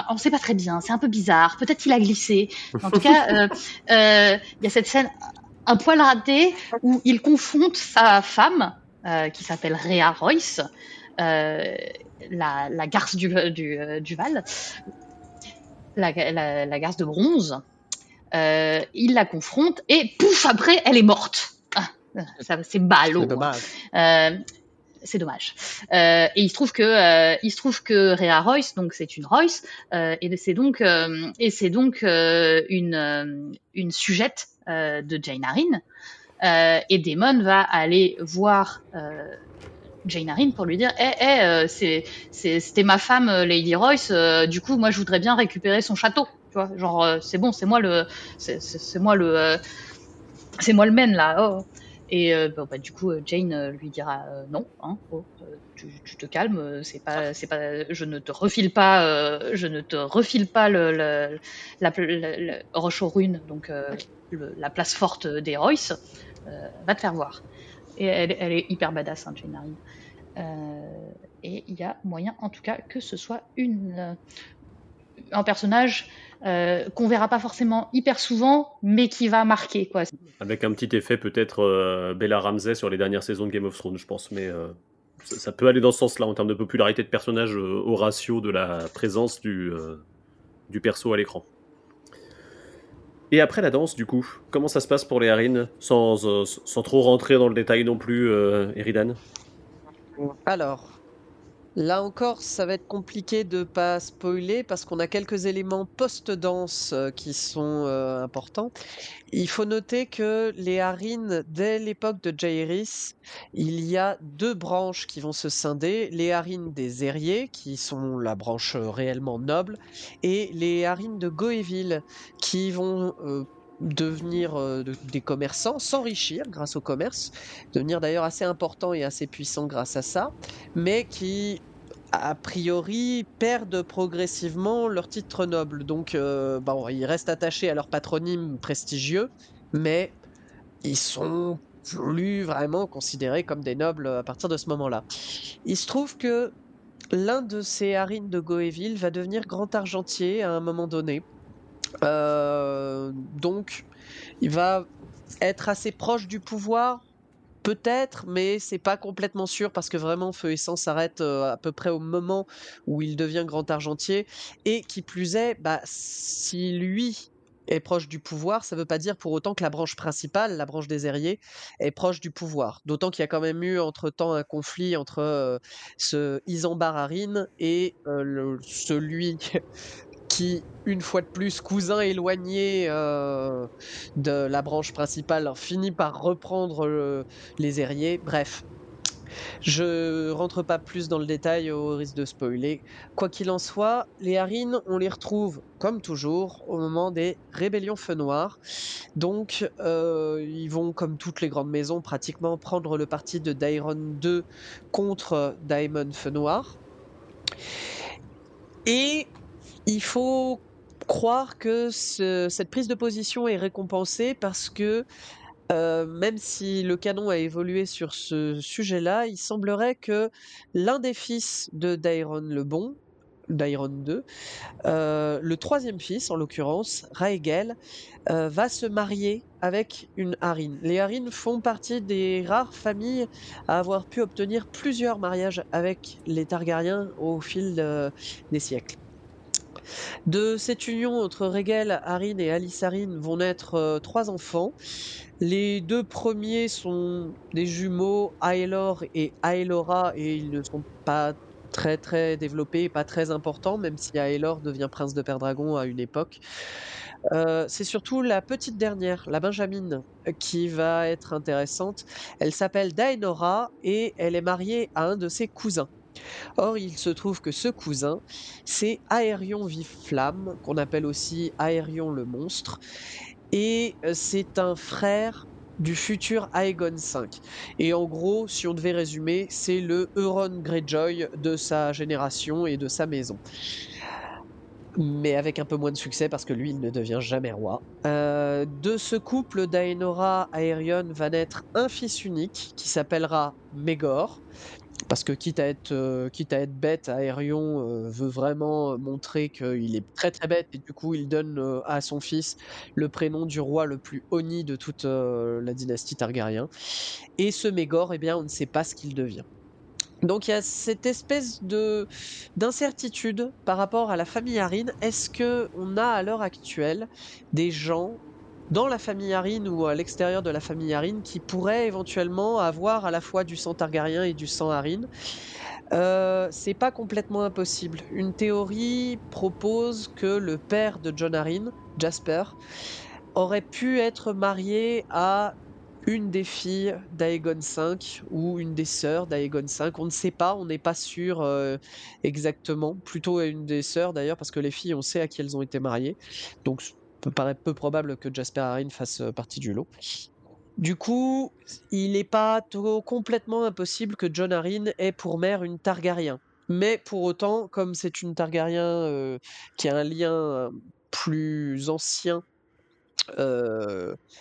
on sait pas très bien, c'est un peu bizarre. Peut-être qu'il a glissé. En tout cas, il y a cette scène un poil ratée où il confronte sa femme, qui s'appelle Rhea Royce, la garce du Val, la garce de bronze. Il la confronte et pouf, après, elle est morte. C'est ballot. C'est dommage. C'est dommage. Et il se trouve que Rhea Royce, donc c'est une Royce, et c'est donc une sujette de Jane Arryn. Et Daemon va aller voir Jane Arryn pour lui dire c'était ma femme Lady Royce, du coup moi je voudrais bien récupérer son château, tu vois, genre c'est bon, c'est moi le maine là. Oh. Et du coup Jane lui dira non, hein, tu te calmes, c'est pas, je ne te refile pas la roche aux runes, donc la place forte des Royce, va te faire voir. Et elle est hyper badass, hein, Jane Arryn. Et il y a moyen en tout cas que ce soit un personnage qu'on verra pas forcément hyper souvent, mais qui va marquer, quoi. Avec un petit effet peut-être Bella Ramsey sur les dernières saisons de Game of Thrones, je pense, mais ça peut aller dans ce sens-là en termes de popularité de personnage au ratio de la présence du perso à l'écran. Et après la danse, du coup, comment ça se passe pour les Arryn, sans trop rentrer dans le détail non plus, Eridan? Alors, là encore, ça va être compliqué de pas spoiler parce qu'on a quelques éléments post-danse qui sont importants. Il faut noter que les Arryn, dès l'époque de Jaehaerys, il y a deux branches qui vont se scinder. Les Arryn des Airiers, qui sont la branche réellement noble, et les Arryn de Goëville, qui vont devenir des commerçants, s'enrichir grâce au commerce, devenir d'ailleurs assez importants et assez puissants grâce à ça, mais qui a priori perdent progressivement leur titre noble. Donc ils restent attachés à leur patronyme prestigieux, mais ils sont plus vraiment considérés comme des nobles à partir de ce moment-là. Il se trouve que l'un de ces Arryn de Goëville va devenir grand argentier à un moment donné. Donc il va être assez proche du pouvoir, peut-être, mais c'est pas complètement sûr parce que vraiment Feu et Sang s'arrête à peu près au moment où il devient grand argentier. Et qui plus est, si lui est proche du pouvoir, ça veut pas dire pour autant que la branche principale, la branche des Airiers, est proche du pouvoir. D'autant qu'il y a quand même eu entre-temps un conflit entre ce Isambard Arryn et celui qui, une fois de plus, cousin éloigné de la branche principale, finit par reprendre les Airiers. Bref, je rentre pas plus dans le détail au risque de spoiler. Quoi qu'il en soit, les Arryn, on les retrouve, comme toujours, au moment des rébellions Feu Noir. Donc, ils vont, comme toutes les grandes maisons, pratiquement prendre le parti de Daemon II contre Daemon Feu Noir. Et il faut croire que cette prise de position est récompensée parce que même si le canon a évolué sur ce sujet-là, il semblerait que l'un des fils de Daeron le Bon, Daeron II, le troisième fils en l'occurrence, Rhaegel, va se marier avec une Arryn. Les Arryn font partie des rares familles à avoir pu obtenir plusieurs mariages avec les Targaryens au fil des siècles. De cette union entre Régel, Arryn et Alyce Arryn vont naître 3 enfants. Les 2 premiers sont des jumeaux, Aelor et Aelora, et ils ne sont pas très, très développés et pas très importants, même si Aelor devient prince de Pendragon à une époque. C'est surtout la petite dernière, la Benjamine, qui va être intéressante. Elle s'appelle Daenora et elle est mariée à un de ses cousins. Or, il se trouve que ce cousin, c'est Aerion Vif-Flamme, qu'on appelle aussi Aerion le Monstre, et c'est un frère du futur Aegon V. Et en gros, si on devait résumer, c'est le Euron Greyjoy de sa génération et de sa maison. Mais avec un peu moins de succès parce que lui, il ne devient jamais roi. De ce couple, Daenora Aerion va naître un fils unique qui s'appellera Maegor. Parce que quitte à être bête, Aerion veut vraiment montrer qu'il est très très bête et du coup il donne à son fils le prénom du roi le plus honni de toute la dynastie Targaryen. Et ce Maegor, eh bien, on ne sait pas ce qu'il devient. Donc il y a cette espèce de d'incertitude par rapport à la famille Arryn. Est-ce que on a à l'heure actuelle des gens dans la famille Arryn ou à l'extérieur de la famille Arryn qui pourraient éventuellement avoir à la fois du sang Targaryen et du sang Arryn? C'est pas complètement impossible. Une théorie propose que le père de Jon Arryn, Jasper, aurait pu être marié à une des filles d'Aegon V ou une des sœurs d'Aegon V. On ne sait pas, on n'est pas sûr exactement. Plutôt à une des sœurs d'ailleurs, parce que les filles, on sait à qui elles ont été mariées. Donc, ça peut paraître peu probable que Jasper Arryn fasse partie du lot. Du coup, il n'est pas complètement impossible que Jon Arryn ait pour mère une Targaryen. Mais pour autant, comme c'est une Targaryen qui a un lien plus ancien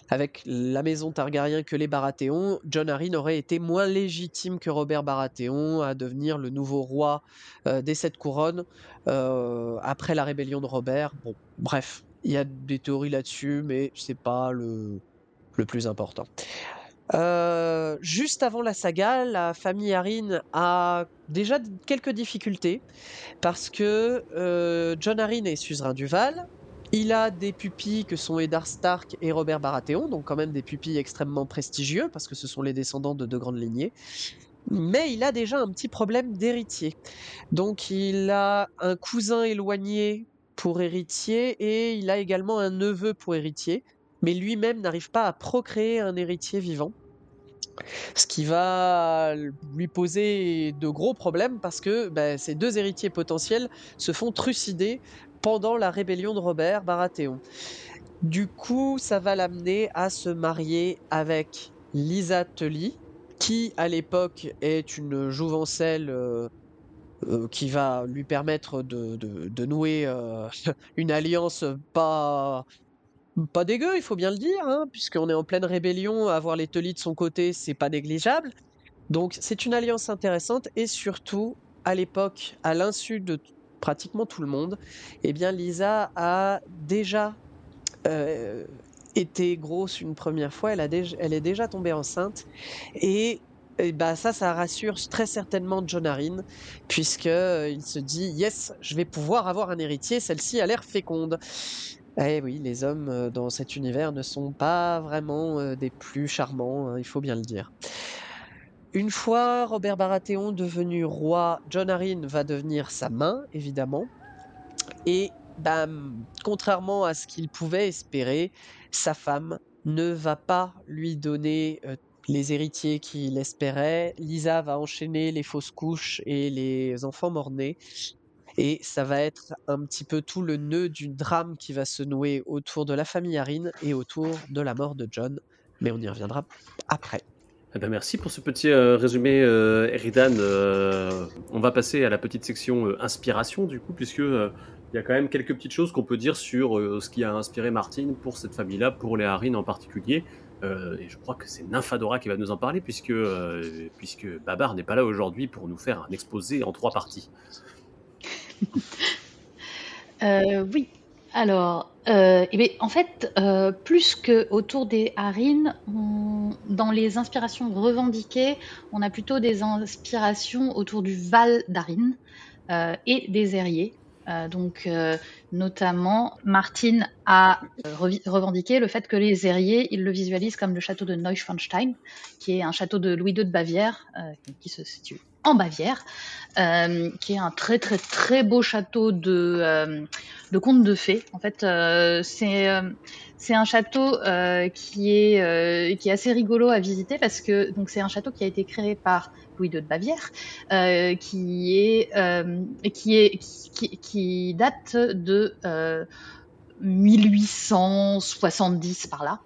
avec la maison Targaryen que les Baratheon, Jon Arryn aurait été moins légitime que Robert Baratheon à devenir le nouveau roi des Sept Couronnes après la rébellion de Robert. Bon, bref, il y a des théories là-dessus, mais c'est pas le plus important. Juste avant la saga, la famille Arryn a déjà quelques difficultés parce que Jon Arryn est suzerain du Val. Il a des pupilles que sont Eddard Stark et Robert Baratheon, donc quand même des pupilles extrêmement prestigieux parce que ce sont les descendants de deux grandes lignées. Mais il a déjà un petit problème d'héritier. Donc il a un cousin éloigné pour héritier et il a également un neveu pour héritier, mais lui-même n'arrive pas à procréer un héritier vivant. Ce qui va lui poser de gros problèmes parce que ces deux héritiers potentiels se font trucider pendant la rébellion de Robert Baratheon. Du coup, ça va l'amener à se marier avec Lysa Tully, qui à l'époque est une jouvencelle qui va lui permettre de nouer une alliance pas dégueu, il faut bien le dire, hein, puisqu'on est en pleine rébellion, avoir les Tully de son côté, c'est pas négligeable. Donc c'est une alliance intéressante et surtout, à l'époque, à l'insu de pratiquement tout le monde, eh bien Lysa a déjà été grosse une première fois, elle est déjà tombée enceinte et ça rassure très certainement Jon Arryn puisque il se dit yes, je vais pouvoir avoir un héritier, celle-ci a l'air féconde. Eh oui, les hommes dans cet univers ne sont pas vraiment des plus charmants, hein, il faut bien le dire. Une fois Robert Baratheon devenu roi, Jon Arryn va devenir sa main, évidemment. Et contrairement à ce qu'il pouvait espérer, sa femme ne va pas lui donner les héritiers qu'il espérait. Lysa va enchaîner les fausses couches et les enfants mort-nés. Et ça va être un petit peu tout le nœud du drame qui va se nouer autour de la famille Arryn et autour de la mort de Jon. Mais on y reviendra après. Eh ben merci pour ce petit résumé, Eridan. On va passer à la petite section inspiration, du coup, puisque il y a quand même quelques petites choses qu'on peut dire sur ce qui a inspiré Martin pour cette famille-là, pour les Arryn en particulier. Et je crois que c'est Nymphadora qui va nous en parler, puisque Babar n'est pas là aujourd'hui pour nous faire un exposé en 3 parties. Oui. Alors, en fait, plus que autour des Arryn, dans les inspirations revendiquées, on a plutôt des inspirations autour du Val d'Arryn et des Airiers. Notamment, Martin a revendiqué le fait que les Herriers, ils le visualisent comme le château de Neuschwanstein, qui est un château de Louis II de Bavière, qui se situe en Bavière, qui est un très très très beau château de contes de fées. En fait, c'est un château qui est assez rigolo à visiter parce que donc c'est un château qui a été créé par Louis II de Bavière, qui date de 1870 par là.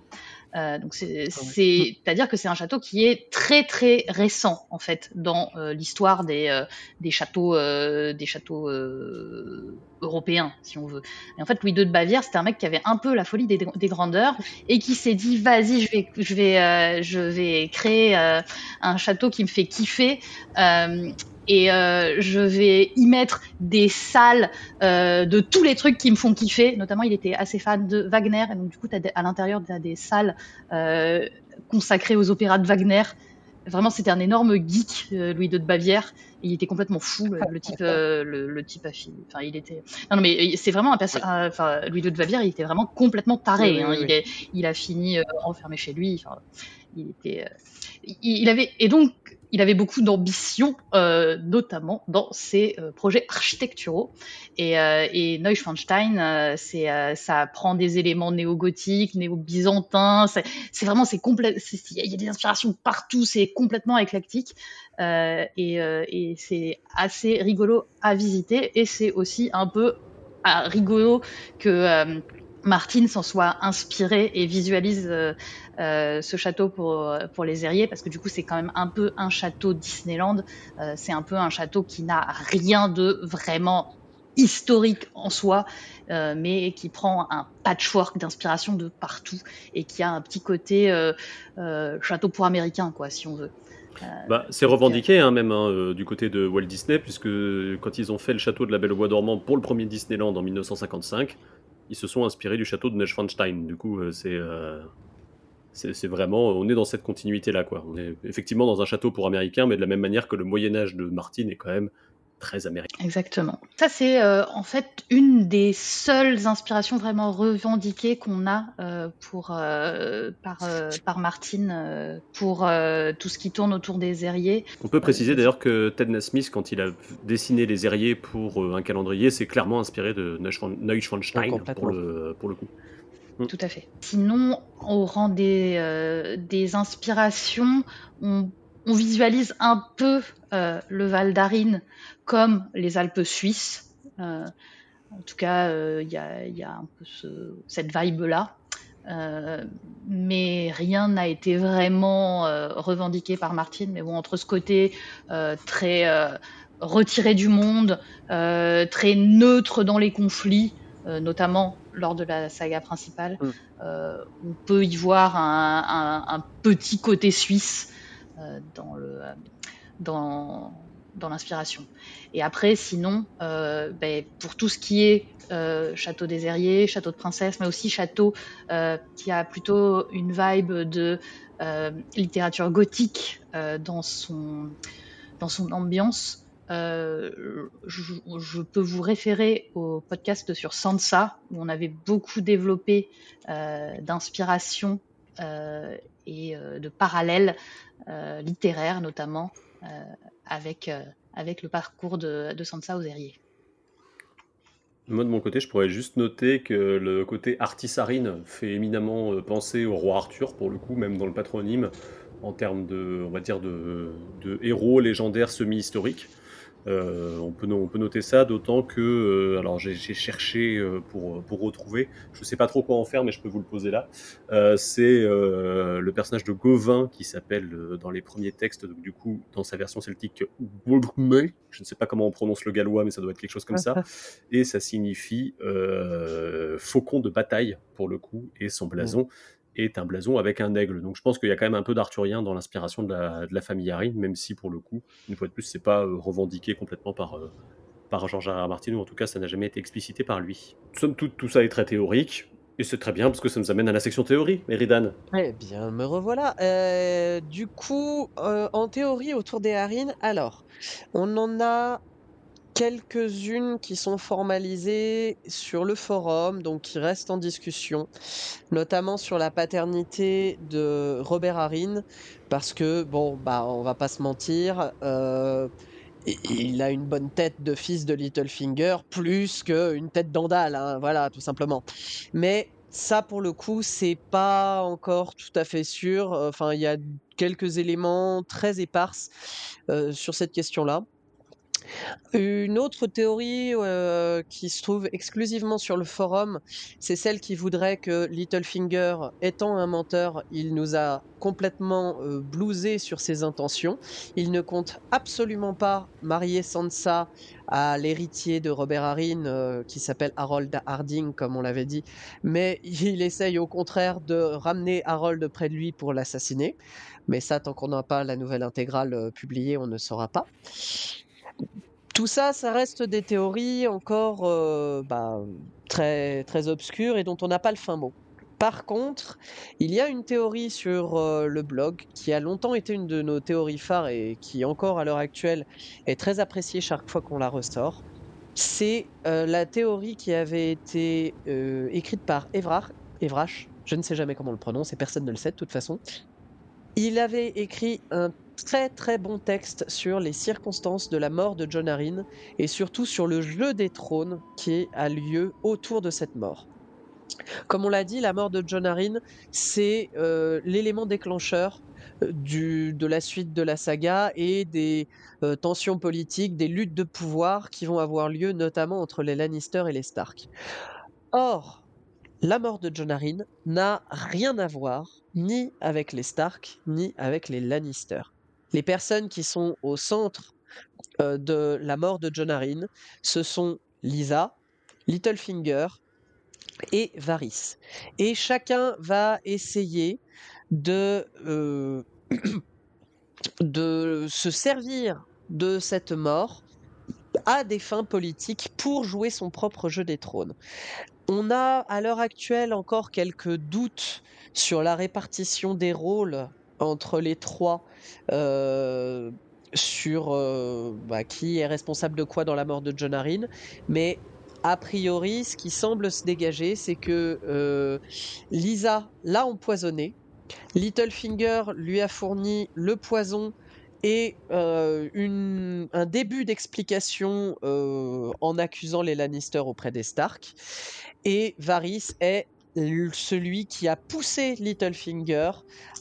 Donc c'est-à-dire que c'est un château qui est très très récent en fait dans l'histoire des châteaux européens, si on veut. Et en fait, Louis II de Bavière, c'était un mec qui avait un peu la folie des grandeurs et qui s'est dit vas-y, je vais créer un château qui me fait kiffer. Je vais y mettre des salles de tous les trucs qui me font kiffer. Notamment, il était assez fan de Wagner. Et donc, du coup, à l'intérieur, tu as des salles consacrées aux opéras de Wagner. Vraiment, c'était un énorme geek, Louis II de Bavière. Et il était complètement fou, le type a fini. Enfin, il était. Non, mais c'est vraiment un personnage. Enfin, Louis II de Bavière, il était vraiment complètement taré. Il a fini enfermé chez lui. Enfin, il était. Il avait beaucoup d'ambition, notamment dans ses projets architecturaux. Et Neuschwanstein, ça prend des éléments néo-gothiques, néo-byzantins. C'est complet. Il y a des inspirations partout. C'est complètement éclectique. Et c'est assez rigolo à visiter. Et c'est aussi un peu rigolo que Martin s'en soit inspiré et visualise ce château pour les Herriers, parce que du coup c'est quand même un peu un château Disneyland. C'est un peu un château qui n'a rien de vraiment historique en soi, mais qui prend un patchwork d'inspiration de partout et qui a un petit côté château pour américain, quoi, si on veut. C'est revendiqué même du côté de Walt Disney, puisque quand ils ont fait le château de la Belle au Bois dormant pour le premier Disneyland en 1955, ils se sont inspirés du château de Neuschwanstein. Du coup, c'est vraiment, on est dans cette continuité-là, quoi. On est effectivement dans un château pour Américains, mais de la même manière que le Moyen-Âge de Martin est quand même très américain. Exactement. Ça, c'est en fait une des seules inspirations vraiment revendiquées qu'on a par Martin pour tout ce qui tourne autour des Herriers. On peut préciser d'ailleurs que Ted Nasmith, quand il a dessiné les Herriers pour un calendrier, c'est clairement inspiré de Neuschwanstein pour le coup. Tout à fait. Sinon, au rang des inspirations, on visualise un peu le Val d'Arin comme les Alpes suisses. En tout cas, il y a un peu cette vibe-là. Mais rien n'a été vraiment revendiqué par Martin. Mais bon, entre ce côté très retiré du monde, très neutre dans les conflits, notamment lors de la saga principale, on peut y voir un petit côté suisse dans l'inspiration. Et après, sinon, pour tout ce qui est château des Herriers, château de princesse, mais aussi château qui a plutôt une vibe de littérature gothique dans son ambiance, je peux vous référer au podcast sur Sansa, où on avait beaucoup développé d'inspiration et de parallèles littéraires, notamment avec le parcours de Sansa aux Herriers. Moi, de mon côté, je pourrais juste noter que le côté Artisarine fait éminemment penser au roi Arthur, pour le coup, même dans le patronyme, en termes de, on va dire, de héros légendaires semi-historiques. On peut noter ça, d'autant que, alors j'ai cherché pour retrouver, je ne sais pas trop quoi en faire, mais je peux vous le poser là. C'est le personnage de Gauvin qui s'appelle dans les premiers textes, donc, du coup, dans sa version celtique, Gwlgmei. Je ne sais pas comment on prononce le gallois, mais ça doit être quelque chose comme ça. Et ça signifie faucon de bataille, pour le coup, et son blason est un blason avec un aigle. Donc je pense qu'il y a quand même un peu d'arthurien dans l'inspiration de la famille Harry, même si pour le coup, une fois de plus, c'est pas revendiqué complètement par George R. R. Martin, ou en tout cas, ça n'a jamais été explicité par lui. Somme toute, tout ça est très théorique, et c'est très bien parce que ça nous amène à la section théorie, Méridan. Eh bien, me revoilà. En théorie, autour des Harins, alors, on en a quelques-unes qui sont formalisées sur le forum, donc qui restent en discussion, notamment sur la paternité de Robert Harrin, parce que, bon, bah, on va pas se mentir, il a une bonne tête de fils de Littlefinger, plus qu'une tête d'Andal, hein, voilà, tout simplement. Mais ça, pour le coup, c'est pas encore tout à fait sûr. Enfin, il y a quelques éléments très éparses sur cette question-là. Une autre théorie qui se trouve exclusivement sur le forum, c'est celle qui voudrait que Littlefinger, étant un menteur, il nous a complètement blousé sur ses intentions. Il ne compte absolument pas marier Sansa à l'héritier de Robert Harrin, qui s'appelle Harold Harding, comme on l'avait dit, mais il essaye au contraire de ramener Harold près de lui pour l'assassiner. Mais ça, tant qu'on n'a pas la nouvelle intégrale publiée, on ne saura pas. Tout ça, ça reste des théories encore très, très obscures et dont on n'a pas le fin mot. Par contre, il y a une théorie sur le blog qui a longtemps été une de nos théories phares et qui encore à l'heure actuelle est très appréciée chaque fois qu'on la ressort. C'est la théorie qui avait été écrite par Evrash, je ne sais jamais comment on le prononce et personne ne le sait de toute façon. Il avait écrit un très très bon texte sur les circonstances de la mort de Jon Arryn et surtout sur le jeu des trônes qui a lieu autour de cette mort. Comme on l'a dit, la mort de Jon Arryn, c'est l'élément déclencheur de la suite de la saga et des tensions politiques, des luttes de pouvoir qui vont avoir lieu notamment entre les Lannister et les Stark. Or, la mort de Jon Arryn n'a rien à voir ni avec les Stark ni avec les Lannister. Les personnes qui sont au centre de la mort de Jon Arryn, ce sont Lysa, Littlefinger et Varys. Et chacun va essayer de se servir de cette mort à des fins politiques pour jouer son propre jeu des trônes. On a à l'heure actuelle encore quelques doutes sur la répartition des rôles entre les trois, sur qui est responsable de quoi dans la mort de Jon Arryn, mais a priori, ce qui semble se dégager, c'est que Lysa l'a empoisonné, Littlefinger lui a fourni le poison et un début d'explication en accusant les Lannister auprès des Stark. Et Varys est celui qui a poussé Littlefinger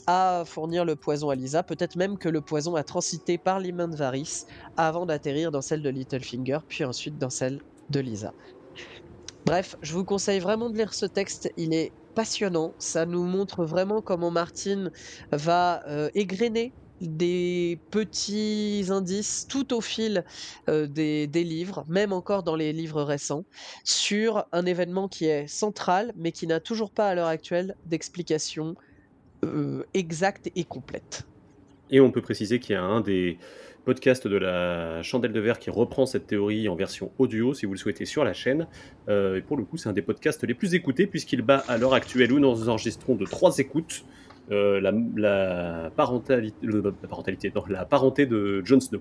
à fournir le poison à Lysa. Peut-être même que le poison a transité par les mains de Varys avant d'atterrir dans celle de Littlefinger, puis ensuite dans celle de Lysa. Bref, je vous conseille vraiment de lire ce texte, il est passionnant, ça nous montre vraiment comment Martin va égrener des petits indices tout au fil des livres, même encore dans les livres récents, sur un événement qui est central, mais qui n'a toujours pas à l'heure actuelle d'explication exacte et complète. Et on peut préciser qu'il y a un des podcasts de la Chandelle de Verre qui reprend cette théorie en version audio, si vous le souhaitez, sur la chaîne. Et pour le coup, c'est un des podcasts les plus écoutés, puisqu'il bat à l'heure actuelle, où nous enregistrons de 3 écoutes, la parenté de Jon Snow.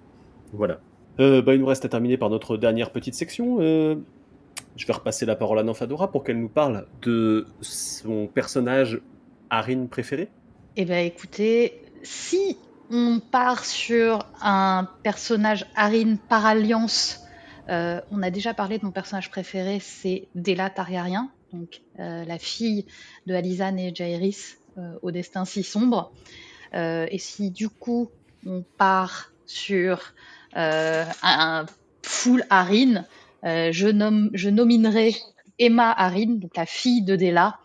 Voilà. Il nous reste à terminer par notre dernière petite section. Je vais repasser la parole à Nymphadora pour qu'elle nous parle de son personnage Arryn préféré. Eh bien, écoutez, si on part sur un personnage Arryn par alliance, on a déjà parlé de mon personnage préféré, c'est Daella Targaryen, donc la fille de Alysanne et Jaehaerys au destin si sombre. Et si du coup on part sur un full Arryn, je nominerai Aemma Arryn, donc la fille de Daella,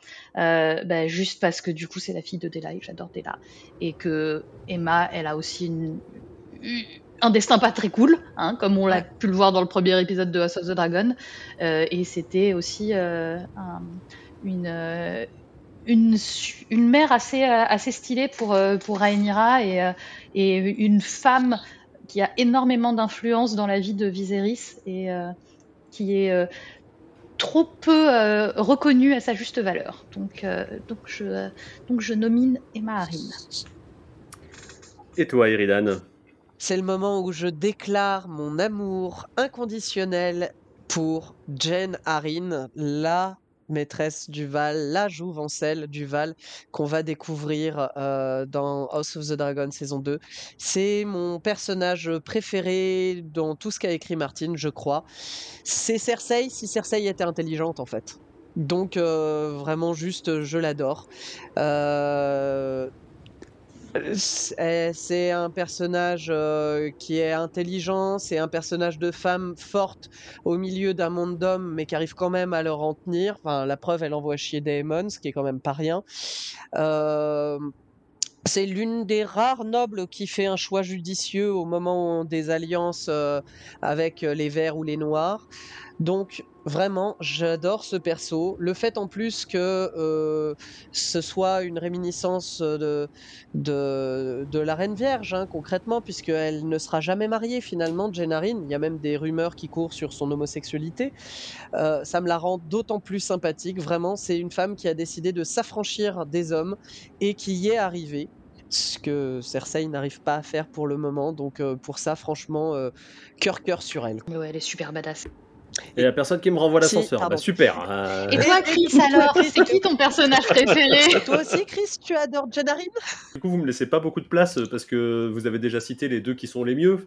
juste parce que du coup c'est la fille de Daella et que j'adore Daella, et que Aemma, elle a aussi un destin pas très cool, hein, comme on l'a pu le voir dans le premier épisode de House of the Dragon, et c'était aussi une mère assez stylée pour Rhaenyra, et une femme qui a énormément d'influence dans la vie de Viserys et qui est trop peu reconnue à sa juste valeur. Donc je nomine Aemma Arryn. Et toi, Eridan? c'est le moment où je déclare mon amour inconditionnel pour Jen Arryn, la maîtresse du Val, la jouvencelle du Val qu'on va découvrir dans House of the Dragon saison 2. C'est mon personnage préféré dans tout ce qu'a écrit Martin, je crois. C'est Cersei, si Cersei était intelligente en fait. Donc vraiment juste, je l'adore. Euh, c'est un personnage qui est intelligent, c'est un personnage de femme forte au milieu d'un monde d'hommes, mais qui arrive quand même à leur en tenir. Enfin, la preuve, elle envoie chier Daemon, ce qui est quand même pas rien. Euh, c'est l'une des rares nobles qui fait un choix judicieux au moment des alliances avec les Verts ou les Noirs. Donc vraiment, j'adore ce perso. Le fait en plus que ce soit une réminiscence de la Reine Vierge, hein, concrètement, puisqu'elle ne sera jamais mariée finalement, Jen Arryn. Il y a même des rumeurs qui courent sur son homosexualité. Ça me la rend d'autant plus sympathique. Vraiment, c'est une femme qui a décidé de s'affranchir des hommes et qui y est arrivée. Ce que Cersei n'arrive pas à faire pour le moment. Donc pour ça, franchement, cœur sur elle. Mais ouais, elle est super badass. Et la personne qui me renvoie Si, l'ascenseur. pardon. Bah, super. Et toi, Chris, alors, c'est qui ton personnage préféré? Et toi aussi, Chris, tu adores Jen Arryn? Du coup, vous me laissez pas beaucoup de place parce que vous avez déjà cité les deux qui sont les mieux,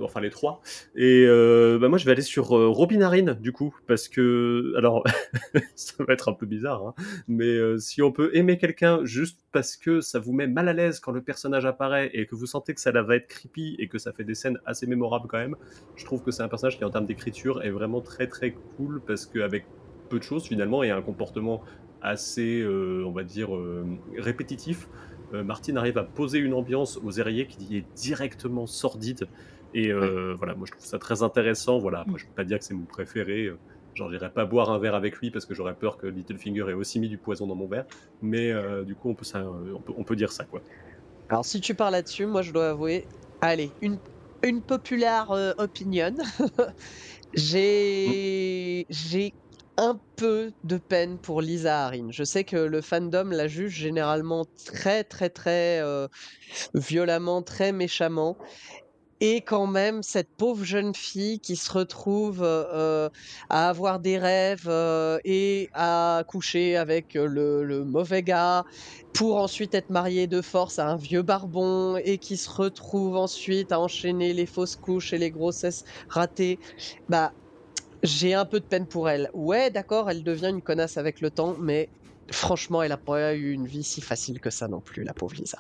enfin les trois. Et bah moi, je vais aller sur Robin Arryn, du coup, parce que, alors, ça va être un peu bizarre, hein, mais si on peut aimer quelqu'un juste parce que ça vous met mal à l'aise quand le personnage apparaît et que vous sentez que ça va être creepy et que ça fait des scènes assez mémorables quand même, je trouve que c'est un personnage qui, en termes d'écriture, est vraiment très très cool parce qu'avec peu de choses finalement et un comportement assez, on va dire, répétitif, Martin arrive à poser une ambiance aux Aériers qui est directement sordide. Et voilà, moi je trouve ça très intéressant. Voilà, après je peux pas dire que c'est mon préféré. Genre, j'irai pas boire un verre avec lui parce que j'aurais peur que Littlefinger ait aussi mis du poison dans mon verre. Mais du coup, on peut dire ça, quoi. Alors, si tu parles là-dessus, moi, je dois avouer, allez, une populaire opinion. J'ai un peu de peine pour Lisa Arryn. Je sais que le fandom la juge généralement très, très, très violemment, très méchamment. Et quand même, cette pauvre jeune fille qui se retrouve à avoir des rêves et à coucher avec le mauvais gars pour ensuite être mariée de force à un vieux barbon et qui se retrouve ensuite à enchaîner les fausses couches et les grossesses ratées, bah, j'ai un peu de peine pour elle. Ouais, d'accord, elle devient une connasse avec le temps, mais franchement, elle a pas eu une vie si facile que ça non plus, la pauvre Lisa.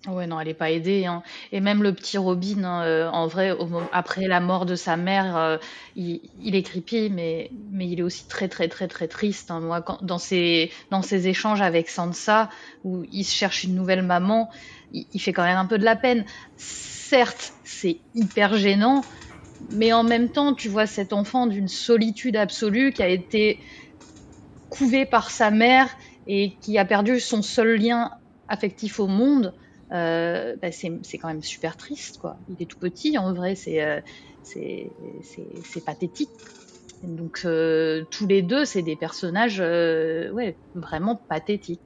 Ouais, non, elle est pas aidée, hein. Et même le petit Robin, hein, en vrai, après la mort de sa mère, il est creepy, mais il est aussi très, très, très, très triste, hein. Moi, dans ses échanges avec Sansa, où il se cherche une nouvelle maman, il fait quand même un peu de la peine. Certes, c'est hyper gênant, mais en même temps, tu vois cet enfant d'une solitude absolue qui a été couvé par sa mère et qui a perdu son seul lien affectif au monde. Bah c'est quand même super triste, quoi. Il est tout petit, en vrai, c'est pathétique. Donc tous les deux, c'est des personnages ouais, vraiment pathétiques.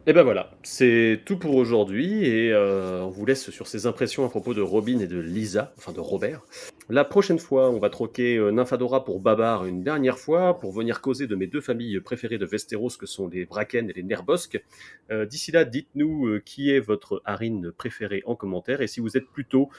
Et ben voilà, c'est tout pour aujourd'hui et on vous laisse sur ces impressions à propos de Robin et de Lisa, enfin de Robert. La prochaine fois, on va troquer Nymphadora pour Babar une dernière fois pour venir causer de mes deux familles préférées de Westeros que sont les Bracken et les Nerbosques. D'ici là, dites-nous qui est votre Arryn préféré en commentaire et si vous êtes plutôt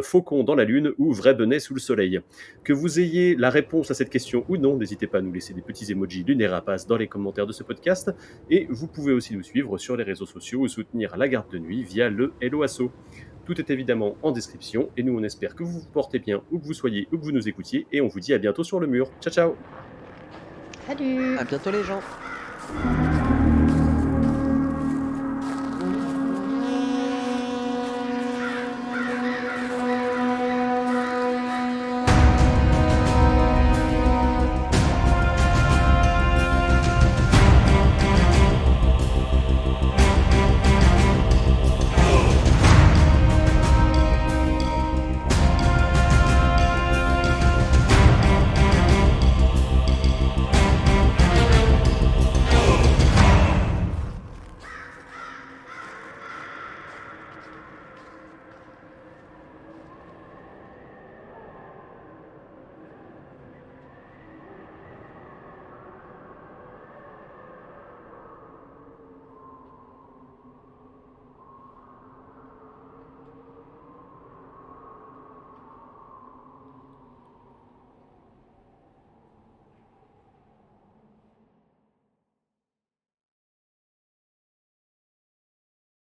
faucon dans la lune ou vrai benet sous le soleil. Que vous ayez la réponse à cette question ou non, n'hésitez pas à nous laisser des petits emojis lune et rapace dans les commentaires de ce podcast et vous pouvez aussi nous suivre sur les réseaux sociaux ou soutenir la garde de nuit via le Hello Asso. Tout est évidemment en description et nous on espère que vous vous portez bien où que vous soyez, où que vous nous écoutiez et on vous dit à bientôt sur le mur. Ciao ciao. Salut. À bientôt les gens.